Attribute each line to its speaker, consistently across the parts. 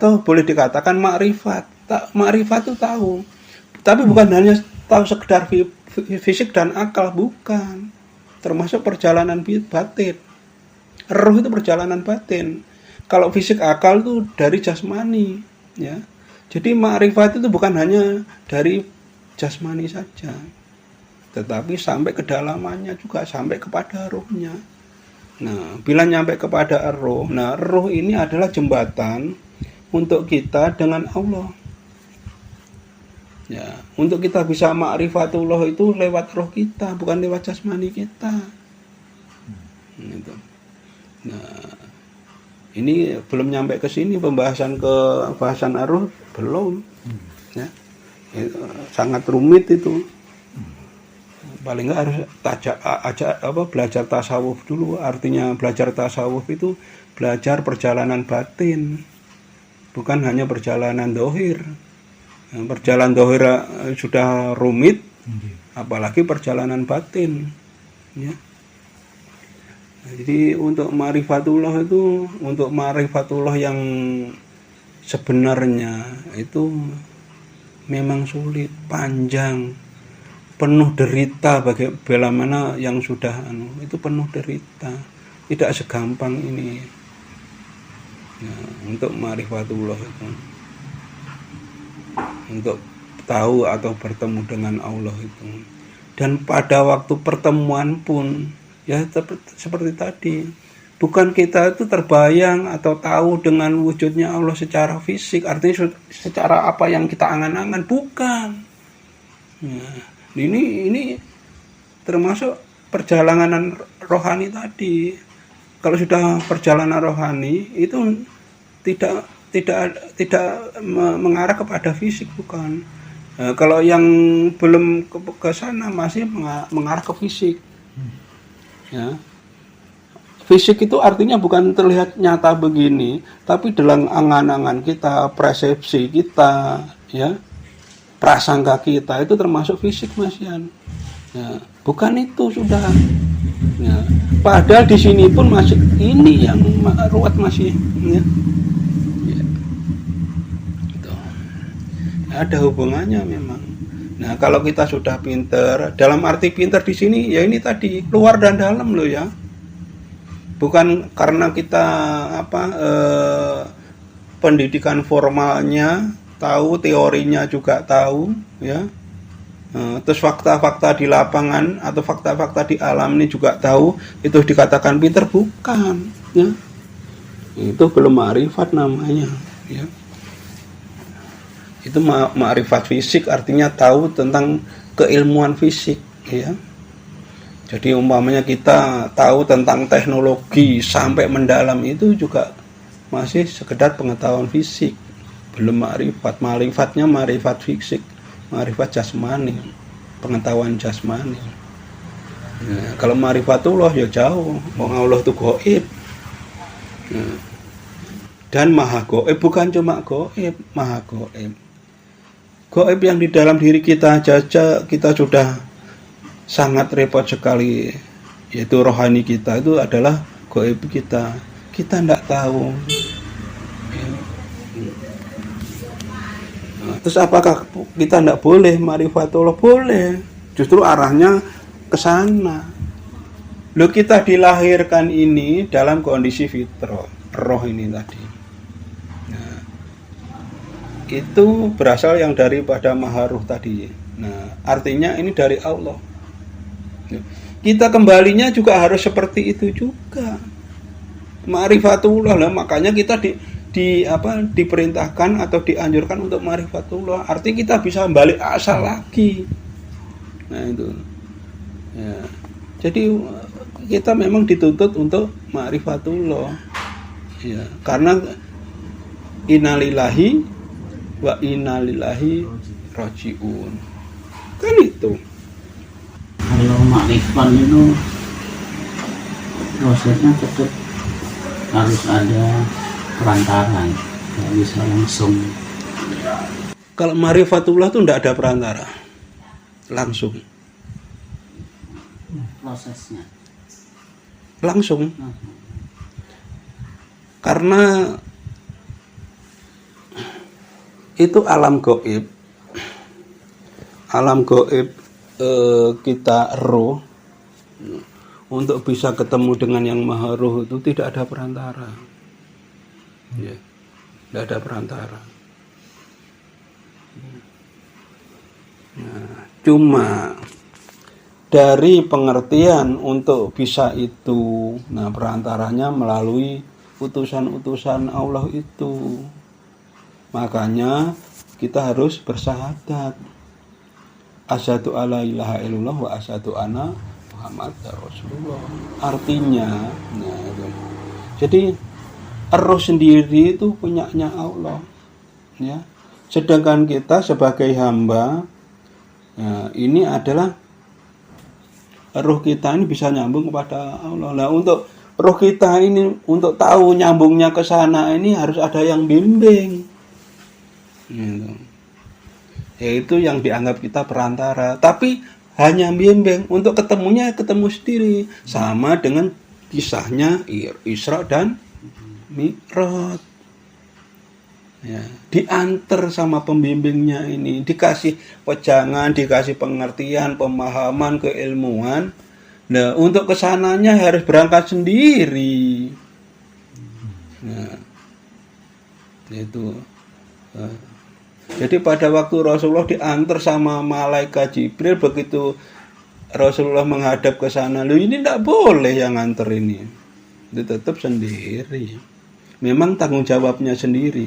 Speaker 1: atau boleh dikatakan makrifat. Makrifat itu tahu, tapi bukan hanya tahu sekedar fisik dan akal, bukan, termasuk perjalanan batin. Roh itu perjalanan batin. Kalau fisik akal itu dari jasmani, ya. Jadi makrifat itu bukan hanya dari jasmani saja, tetapi sampai kedalamannya juga, sampai kepada rohnya. Nah, bila nyampe kepada roh, nah roh ini adalah jembatan untuk kita dengan Allah. Ya, untuk kita bisa ma'rifatullah itu lewat roh kita, bukan lewat jasmani kita. Gitu. Nah, ini belum nyampe ke sini pembahasan roh belum. Ya. Itu sangat rumit itu. Paling nggak harus belajar tasawuf dulu. Artinya belajar tasawuf itu belajar perjalanan batin, bukan hanya perjalanan dohir. Perjalanan dohir sudah rumit, apalagi perjalanan batin, ya. Jadi untuk ma'rifatullah itu, untuk ma'rifatullah yang sebenarnya itu memang sulit, panjang, penuh derita. Bagaimana yang sudah itu penuh derita, tidak segampang ini ya, untuk ma'rifatullah itu, untuk tahu atau bertemu dengan Allah itu. Dan pada waktu pertemuan pun ya seperti tadi, bukan kita itu terbayang atau tahu dengan wujudnya Allah secara fisik, artinya secara apa yang kita angan-angan, bukan ya. Ini termasuk perjalanan rohani tadi. Kalau sudah perjalanan rohani itu tidak mengarah kepada fisik, bukan. Kalau yang belum ke sana masih mengarah ke fisik. Ya. Fisik itu artinya bukan terlihat nyata begini, tapi dalam angan-angan kita, persepsi kita, ya, prasangka kita itu termasuk fisik, Mas Yan. Ya, bukan itu sudah. Ya. Padahal di sini pun masih ini yang ruwet masih. Ya. Ya. Gitu. Ada hubungannya memang. Nah, kalau kita sudah pinter, dalam arti pinter di sini ya ini tadi luar dan dalam loh ya. Bukan karena kita pendidikan formalnya tahu, teorinya juga tahu, ya. Terus fakta-fakta di lapangan atau fakta-fakta di alam ini juga tahu, itu dikatakan pinter, bukan, ya. Itu belum ma'rifat namanya, ya. Itu ma'rifat fisik, artinya tahu tentang keilmuan fisik, ya. Jadi umpamanya kita tahu tentang teknologi sampai mendalam, itu juga masih sekedar pengetahuan fisik, belum ma'rifat. Ma'rifatnya ma'rifat fisik, ma'rifat jasmani, pengetahuan jasmani. Nah, kalau ma'rifatullah ya jauh, Allah itu gaib. Nah, dan maha gaib, bukan cuma gaib, maha gaib. Gaib yang di dalam diri kita aja kita sudah sangat repot sekali, yaitu rohani kita itu adalah gaib kita tidak tahu. Terus apakah kita tidak boleh ma'rifatullah? Boleh, justru arahnya ke sana. Loh, kita dilahirkan ini dalam kondisi fitrah, roh ini tadi. Nah, itu berasal yang daripada maharuh tadi. Nah, artinya ini dari Allah. Kita kembalinya juga harus seperti itu juga. Ma'rifatullah lah, makanya kita diperintahkan atau dianjurkan untuk ma'rifatullah. Artinya kita bisa balik asal lagi. Nah itu. Ya. Jadi kita memang dituntut untuk ma'rifatullah. Ya, karena innalillahi wa innalillahi raji'un. Kan itu.
Speaker 2: Kalau makrifat itu prosesnya tetap harus ada perantara, nggak bisa langsung.
Speaker 1: Kalau ma'rifatullah itu tidak ada perantara, langsung.
Speaker 2: Prosesnya
Speaker 1: langsung. Karena itu alam gaib. Alam gaib kita roh, untuk bisa ketemu dengan yang maha roh itu tidak ada perantara. Ya, tidak ada perantara. Nah, cuma dari pengertian untuk bisa itu, nah perantaranya melalui utusan-utusan Allah itu. Makanya kita harus bersyahadat, asyhadu alla ilaha illallah wa asyhadu anna Muhammadar Rasulullah. Artinya, nah, jadi roh sendiri itu punyanya Allah, ya. Sedangkan kita sebagai hamba, nah, ini adalah roh kita ini bisa nyambung kepada Allah. Nah, untuk roh kita ini untuk tahu nyambungnya ke sana ini harus ada yang bimbing. Gitu. Yaitu yang dianggap kita perantara, tapi hanya bimbing, untuk ketemunya ketemu sendiri. Sama dengan kisahnya Isra dan Mi'raj. Ya, diantar sama pembimbingnya ini, dikasih pejangan, dikasih pengertian, pemahaman, keilmuan. Nah, untuk kesananya harus berangkat sendiri. Nah, itu. Jadi pada waktu Rasulullah diantar sama malaikat Jibril, begitu Rasulullah menghadap ke sana, loh ini tidak boleh yang nganter ini. Itu tetap sendiri. Memang tanggung jawabnya sendiri.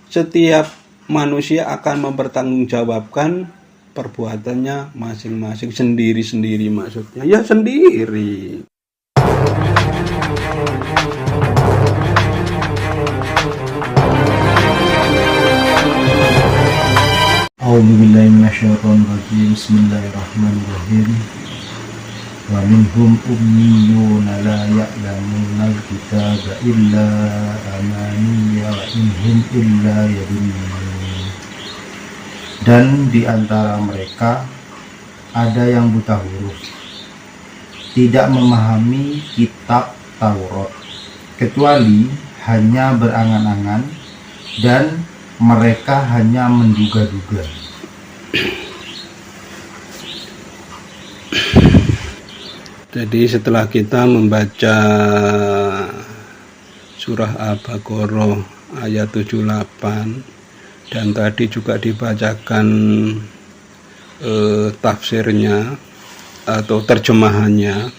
Speaker 1: Setiap manusia akan mempertanggungjawabkan perbuatannya masing-masing, sendiri-sendiri maksudnya. Ya sendiri.
Speaker 3: A'udzubillahi minasyaitonirrajim. Bismillahirrahmanirrahim. Wa minhum ummiyuna la ya'lamuna al-kitaba illa amaniya wa inhum illa yadhunnun. Dan di antara mereka ada yang buta huruf, tidak memahami kitab Taurat, kecuali hanya berangan-angan, dan mereka hanya menduga-duga.
Speaker 1: Jadi setelah kita membaca surah Al-Baqarah ayat 78 dan tadi juga dibacakan tafsirnya atau terjemahannya,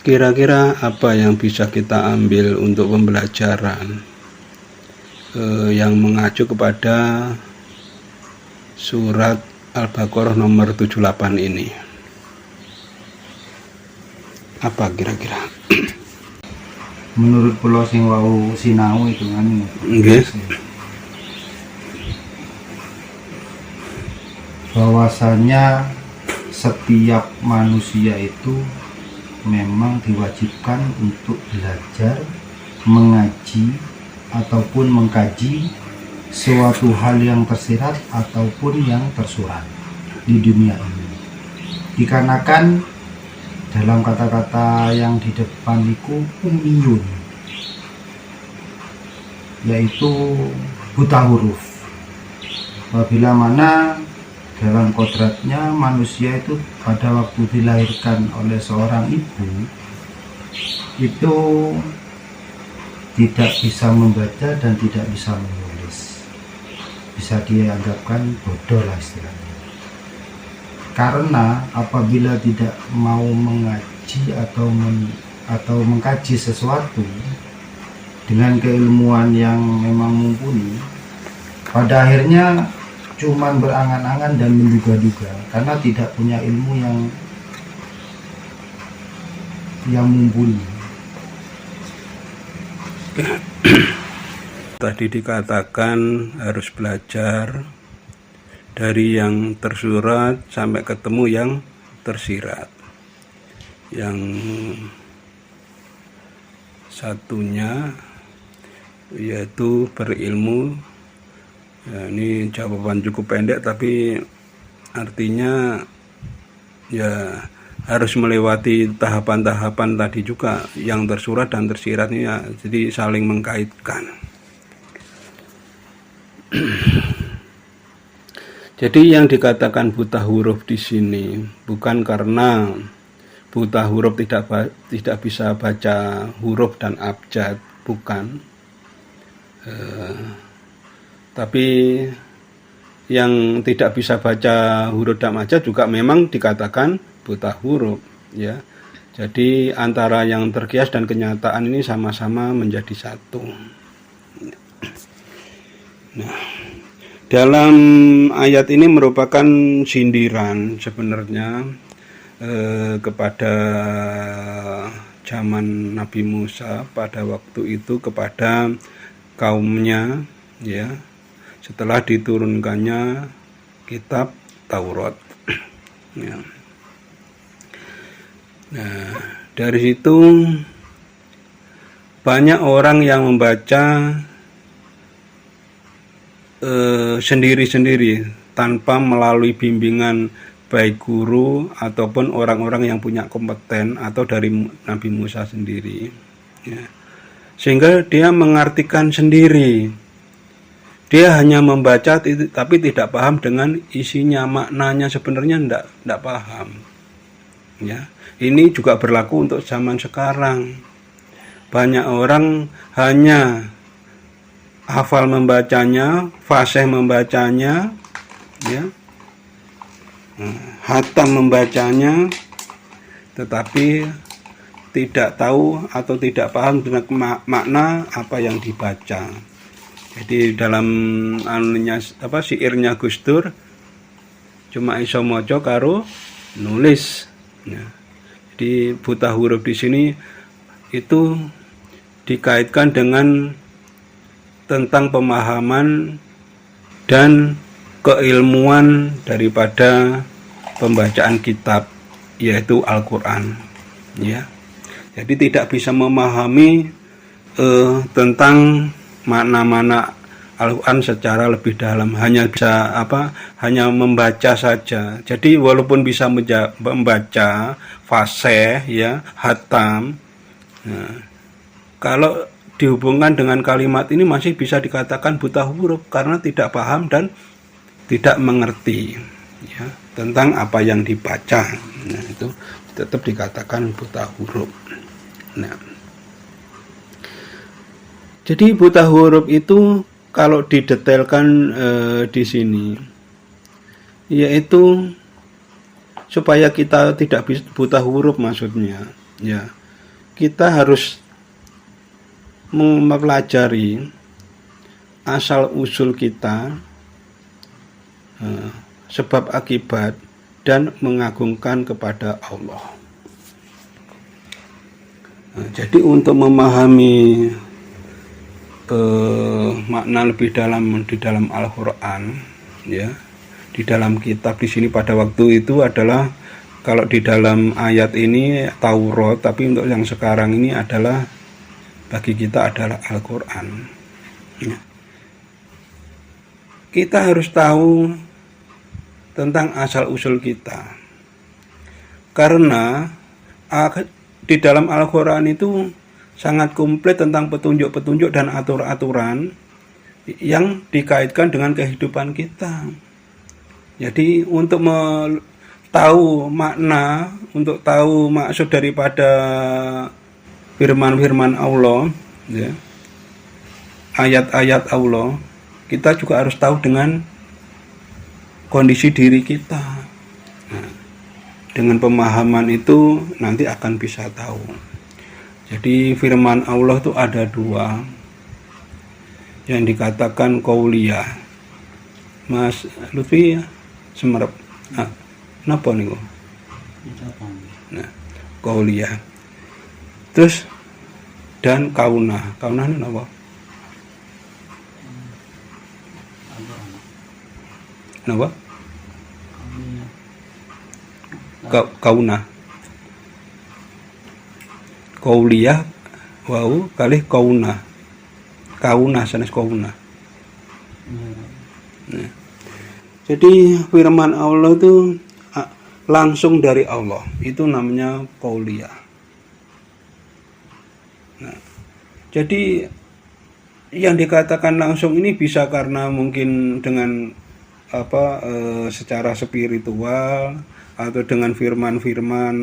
Speaker 1: kira-kira apa yang bisa kita ambil untuk pembelajaran yang mengacu kepada surat Al-Baqarah nomor 78 ini? Apa kira-kira?
Speaker 3: Menurut pulau sing wau sinau itu kan,
Speaker 1: Nggih.
Speaker 3: bahwasanya setiap manusia itu memang diwajibkan untuk belajar, mengaji ataupun mengkaji suatu hal yang tersirat ataupun yang tersurat di dunia ini. Dikarenakan dalam kata-kata yang di depan itu ummiyun, yaitu buta huruf. Apabila mana dalam kodratnya manusia itu pada waktu dilahirkan oleh seorang ibu itu tidak bisa membaca dan tidak bisa menulis, bisa dianggapkan bodoh lah istilahnya. Karena apabila tidak mau mengaji atau mengkaji sesuatu dengan keilmuan yang memang mumpuni, pada akhirnya cuman berangan-angan dan menduga-duga karena tidak punya ilmu yang mumpuni.
Speaker 1: Tadi dikatakan harus belajar dari yang tersurat sampai ketemu yang tersirat. Yang satunya yaitu berilmu. Ya, ini jawaban cukup pendek tapi artinya ya harus melewati tahapan-tahapan tadi juga yang tersurat dan tersirat ini ya, jadi saling mengkaitkan. Jadi yang dikatakan buta huruf di sini bukan karena buta huruf tidak bisa baca huruf dan abjad, bukan. Tapi yang tidak bisa baca huruf dan abjad juga memang dikatakan buta huruf, ya. Jadi antara yang terkias dan kenyataan ini sama-sama menjadi satu. Nah, dalam ayat ini merupakan sindiran sebenarnya kepada zaman Nabi Musa pada waktu itu kepada kaumnya, ya, setelah diturunkannya kitab Taurat. Ya. Nah, dari situ banyak orang yang membaca sendiri-sendiri tanpa melalui bimbingan baik guru ataupun orang-orang yang punya kompeten atau dari Nabi Musa sendiri, ya. Sehingga dia mengartikan sendiri, dia hanya membaca tapi tidak paham dengan isinya, maknanya sebenarnya tidak paham, ya. Ini juga berlaku untuk zaman sekarang. Banyak orang hanya hafal membacanya, fasih membacanya, ya, hatam membacanya, tetapi tidak tahu atau tidak paham dengan makna apa yang dibaca. Jadi dalam syairnya Gus Dur cuma iso maca karo nulis. Ya. Jadi buta huruf di sini itu dikaitkan dengan tentang pemahaman dan keilmuan daripada pembacaan kitab, yaitu Al-Quran, ya. Jadi tidak bisa memahami tentang makna-makna Al-Quran secara lebih dalam, hanya bisa hanya membaca saja. Jadi walaupun bisa membaca fasih, ya, hatam, nah, kalau dihubungkan dengan kalimat ini masih bisa dikatakan buta huruf karena tidak paham dan tidak mengerti, ya, tentang apa yang dibaca. Nah, itu tetap dikatakan buta huruf. Nah, jadi buta huruf itu kalau didetailkan di sini, yaitu supaya kita tidak buta huruf, maksudnya, ya, kita harus mempelajari asal usul kita, sebab akibat, dan mengagungkan kepada Allah. Nah, jadi untuk memahami makna lebih dalam di dalam Al-Quran, ya, di dalam kitab di sini pada waktu itu adalah, kalau di dalam ayat ini Taurat, tapi untuk yang sekarang ini adalah bagi kita adalah Al-Quran. Ya. Kita harus tahu tentang asal-usul kita. Karena di dalam Al-Quran itu sangat komplit tentang petunjuk-petunjuk dan aturan-aturan yang dikaitkan dengan kehidupan kita. Jadi untuk tahu makna, untuk tahu maksud daripada firman-firman Allah, ya, ayat-ayat Allah, kita juga harus tahu dengan kondisi diri kita. Nah, dengan pemahaman itu nanti akan bisa tahu. Jadi firman Allah itu ada dua, yang dikatakan qauliyah. Mas Lutfi semerep. Kenapa nih kok? Nah, qauliyah. Terus dan kaunah ini apa? Kenapa? Kaunah. Qauliyah wau kali kaunah. Kaunah sanes kaunah. Nah, jadi firman Allah itu langsung dari Allah, itu namanya qauliyah. Nah, jadi yang dikatakan langsung ini bisa karena mungkin dengan secara spiritual, atau dengan firman-firman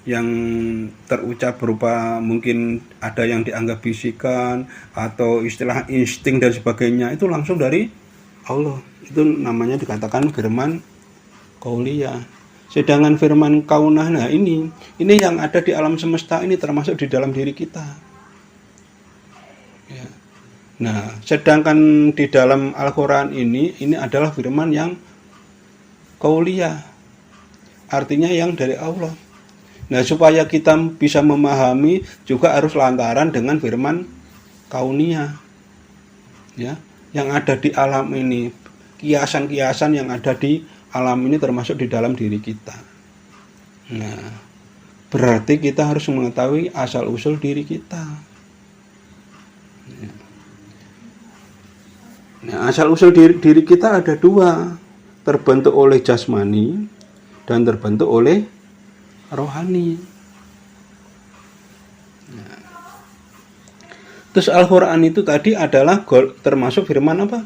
Speaker 1: yang terucap berupa mungkin ada yang dianggap bisikan atau istilah insting dan sebagainya, itu langsung dari Allah. Itu namanya dikatakan firman qauliyah. Sedangkan firman kaunah, nah ini yang ada di alam semesta ini termasuk di dalam diri kita. Ya. Nah, sedangkan di dalam Al-Quran ini adalah firman yang qauliyah, artinya yang dari Allah. Nah, supaya kita bisa memahami juga harus lantaran dengan firman kauniyah, ya, yang ada di alam ini, kiasan-kiasan yang ada di alam ini termasuk di dalam diri kita. Nah, berarti kita harus mengetahui asal-usul diri kita. Nah, asal-usul diri kita ada dua, terbentuk oleh jasmani dan terbentuk oleh rohani. Nah, terus Al-Quran itu tadi adalah termasuk firman apa?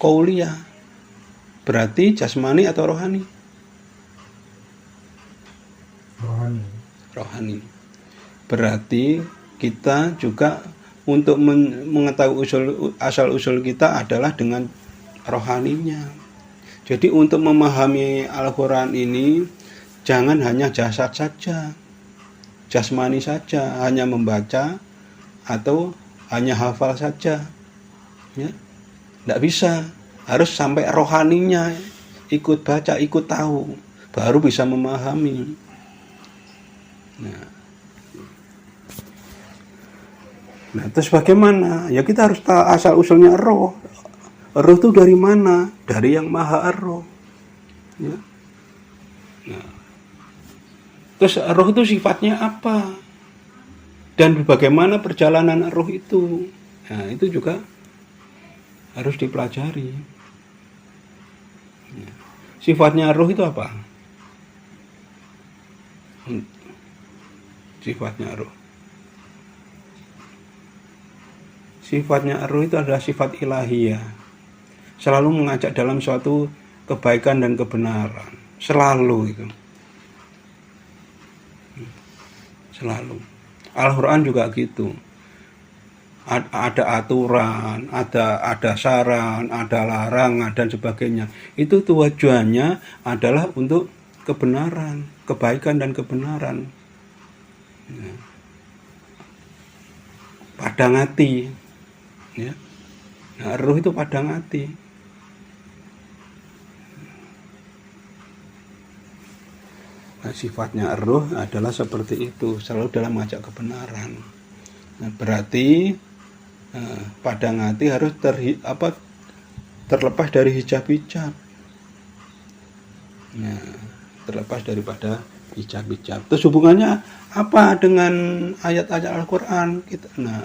Speaker 1: Qauliyah. Berarti jasmani atau rohani? Rohani. Berarti kita juga untuk mengetahui asal-usul kita adalah dengan rohaninya. Jadi untuk memahami Al-Quran ini jangan hanya jasad saja, jasmani saja, hanya membaca atau hanya hafal saja, ya, tidak bisa. Harus sampai rohaninya, ikut baca, ikut tahu, baru bisa memahami. Nah, terus bagaimana? Ya kita harus tahu asal-usulnya roh. Roh itu dari mana? Dari yang maha roh. Ya. Nah, terus roh itu sifatnya apa? Dan bagaimana perjalanan roh itu? Nah, itu juga harus dipelajari. Sifatnya roh itu apa? Sifatnya roh. Sifatnya roh itu adalah sifat ilahiyah. Selalu mengajak dalam suatu kebaikan dan kebenaran. Selalu itu. Selalu. Al-Quran juga gitu. Ada aturan, ada saran, ada larangan dan sebagainya. Itu tujuannya adalah untuk kebenaran, kebaikan dan kebenaran. Ya. Padang hati, ya. Nah, roh itu padang hati. Nah, sifatnya roh adalah seperti itu, selalu dalam mengajak kebenaran. Nah, berarti padang hati harus terlepas dari hijab-hijab. Nah, terlepas daripada hijab-hijab. Terus hubungannya apa dengan ayat-ayat Al-Quran? Nah,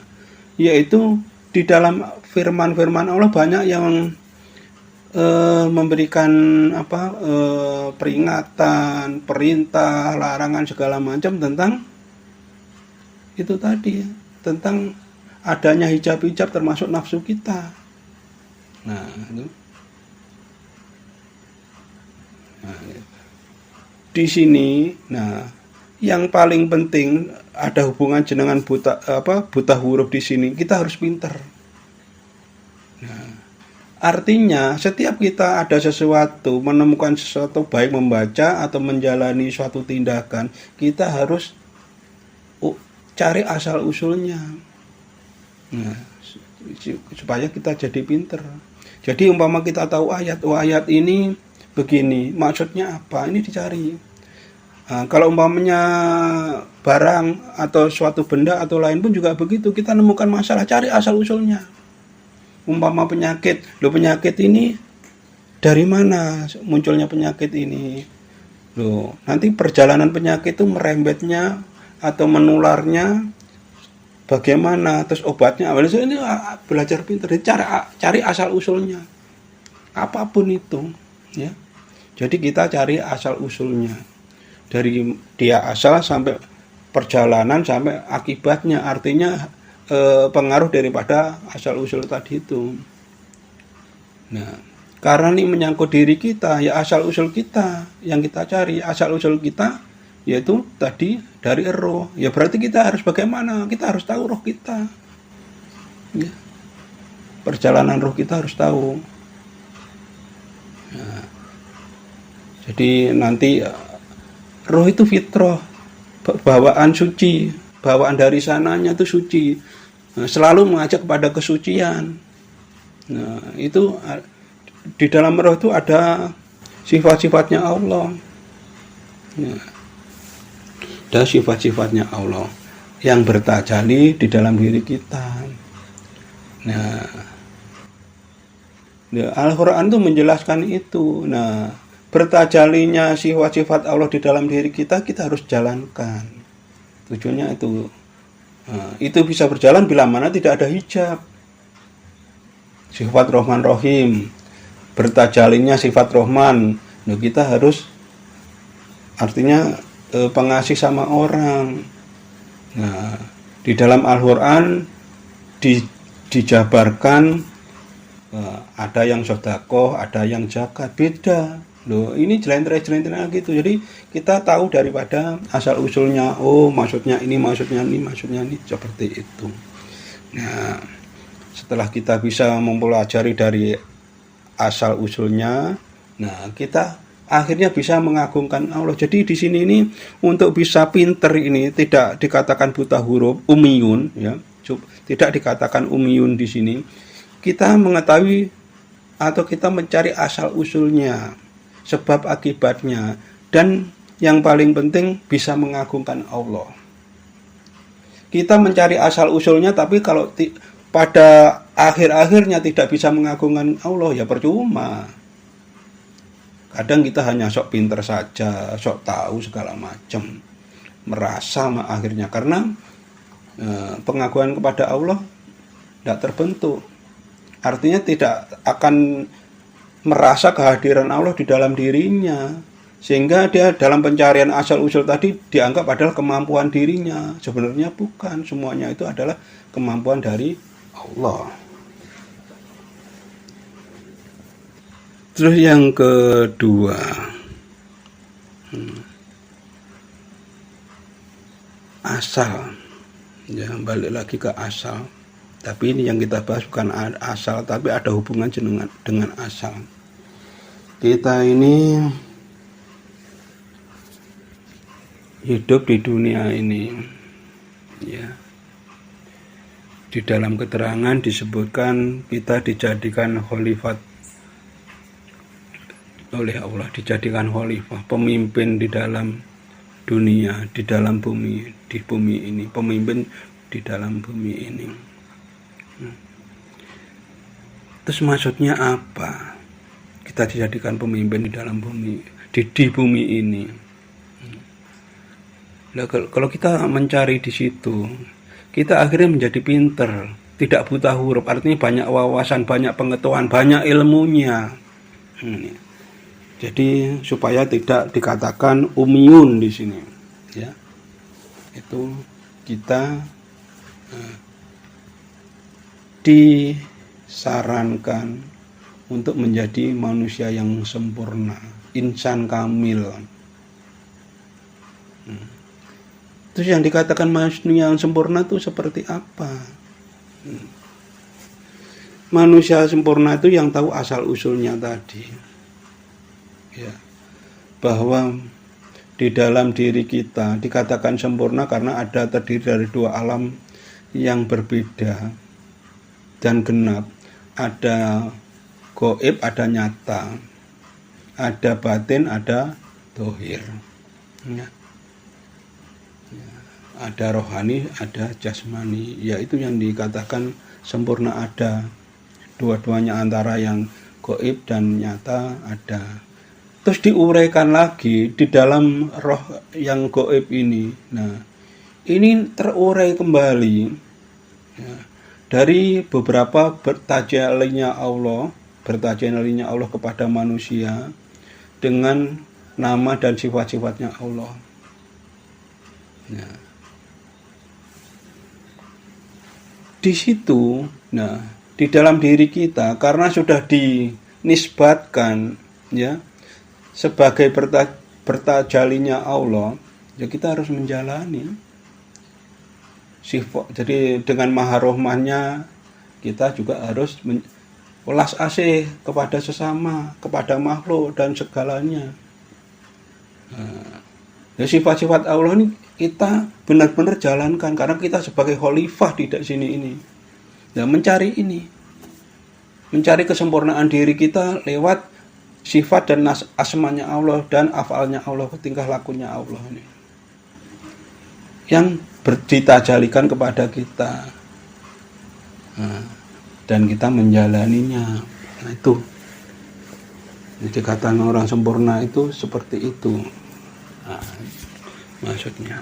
Speaker 1: yaitu di dalam firman-firman Allah banyak yang memberikan peringatan, perintah, larangan segala macam tentang itu tadi, tentang adanya hijab-hijab termasuk nafsu kita. Nah, itu. Nah, di sini, nah, yang paling penting ada hubungan dengan buta huruf di sini. Kita harus pintar. Nah, artinya setiap kita ada sesuatu, menemukan sesuatu, baik membaca atau menjalani suatu tindakan, kita harus cari asal usulnya. Nah, supaya kita jadi pinter. Jadi umpama kita tahu ayat ini begini, maksudnya apa? Ini dicari. Nah, kalau umpamanya barang atau suatu benda atau lain pun juga begitu, kita nemukan masalah, cari asal usulnya. Umpama penyakit ini dari mana munculnya penyakit ini? Loh, nanti perjalanan penyakit itu merembetnya atau menularnya bagaimana, terus obatnya apa? Ini belajar pintar, cari asal usulnya, apapun itu, ya. Jadi kita cari asal usulnya. Dari dia asal sampai perjalanan sampai akibatnya, artinya pengaruh daripada asal usul tadi itu. Nah, karena ini menyangkut diri kita, ya asal usul kita yang kita cari. Asal usul kita yaitu tadi dari roh. Ya berarti kita harus bagaimana? Kita harus tahu roh kita. Ya. Perjalanan roh kita harus tahu. Nah, jadi nanti roh itu fitrah, bawaan suci, bawaan dari sananya itu suci. Nah, selalu mengajak kepada kesucian. Nah, itu di dalam roh itu ada sifat-sifatnya Allah. Nah, ada sifat-sifatnya Allah yang bertajalli di dalam diri kita. Nah, Al-Quran itu menjelaskan itu. Nah, bertajalinya sifat-sifat Allah di dalam diri kita, kita harus jalankan. Tujuannya itu. Nah, itu bisa berjalan bila mana tidak ada hijab. Sifat Rahman Rahim, bertajalinya sifat Rahman. Nah, kita harus artinya pengasih sama orang. Nah, di dalam Al-Quran dijabarkan ada yang sedekah, ada yang zakat, beda. Loh, ini jelentera-jelentera gitu. Jadi kita tahu daripada asal usulnya. Oh, maksudnya ini, seperti itu. Nah, setelah kita bisa mempelajari dari asal usulnya, nah kita akhirnya bisa mengagungkan Allah. Jadi di sini ini untuk bisa pinter ini tidak dikatakan buta huruf, umiyun, ya. Tidak dikatakan umiyun di sini. Kita mengetahui atau kita mencari asal usulnya, sebab akibatnya, dan yang paling penting bisa mengagungkan Allah. Kita mencari asal usulnya, tapi kalau pada akhir-akhirnya tidak bisa mengagungkan Allah, ya percuma. Kadang kita hanya sok pinter saja, sok tahu segala macam, merasa akhirnya karena pengagungan kepada Allah tidak terbentuk. Artinya tidak akan merasa kehadiran Allah di dalam dirinya, sehingga dia dalam pencarian asal usul tadi dianggap adalah kemampuan dirinya. Sebenarnya bukan, semuanya itu adalah kemampuan dari Allah. Terus yang kedua, asal, ya balik lagi ke asal. Tapi ini yang kita bahas bukan asal, tapi ada hubungan dengan asal. Kita ini hidup di dunia ini, ya. Di dalam keterangan disebutkan kita dijadikan khalifat oleh Allah, dijadikan khalifah, pemimpin di dalam dunia, di dalam bumi, di bumi ini, pemimpin di dalam bumi ini. Terus maksudnya apa? Kita dijadikan pemimpin di dalam bumi, di bumi ini. Nah, kalau kita mencari di situ, kita akhirnya menjadi pinter, tidak buta huruf, artinya banyak wawasan, banyak pengetahuan, banyak ilmunya. Jadi supaya tidak dikatakan umiyun di sini, ya. Itu kita disarankan untuk menjadi manusia yang sempurna, insan kamil. Terus yang dikatakan manusia yang sempurna itu seperti apa? Manusia sempurna itu yang tahu asal usulnya tadi, ya, bahwa di dalam diri kita dikatakan sempurna karena ada terdiri dari dua alam yang berbeda dan genap. Ada gaib, ada nyata, ada batin, ada dohir, ya. Ada rohani, ada jasmani, yaitu yang dikatakan sempurna. Ada dua-duanya, antara yang gaib dan nyata ada. Terus diuraikan lagi di dalam roh yang gaib ini. Nah, ini terurai kembali, ya, dari beberapa bertajalinya Allah kepada manusia. dengan nama dan sifat-sifatnya Allah. Ya. Di situ, nah, di dalam diri kita karena sudah dinisbatkan ya sebagai bertajalinya Allah, ya kita harus menjalani sifat. Jadi dengan maha rohmahnya kita juga harus welas asih kepada sesama, kepada makhluk dan segalanya. Ya, sifat-sifat Allah ini kita benar-benar jalankan karena kita sebagai khalifah di sini ini. Nah, mencari kesempurnaan diri kita lewat sifat dan asmanya Allah dan afalnya Allah, tingkah lakunya Allah ini yang ditajalikan kepada kita. Dan kita menjalaninya. Nah, itu jadi kata orang sempurna itu seperti itu. Nah, maksudnya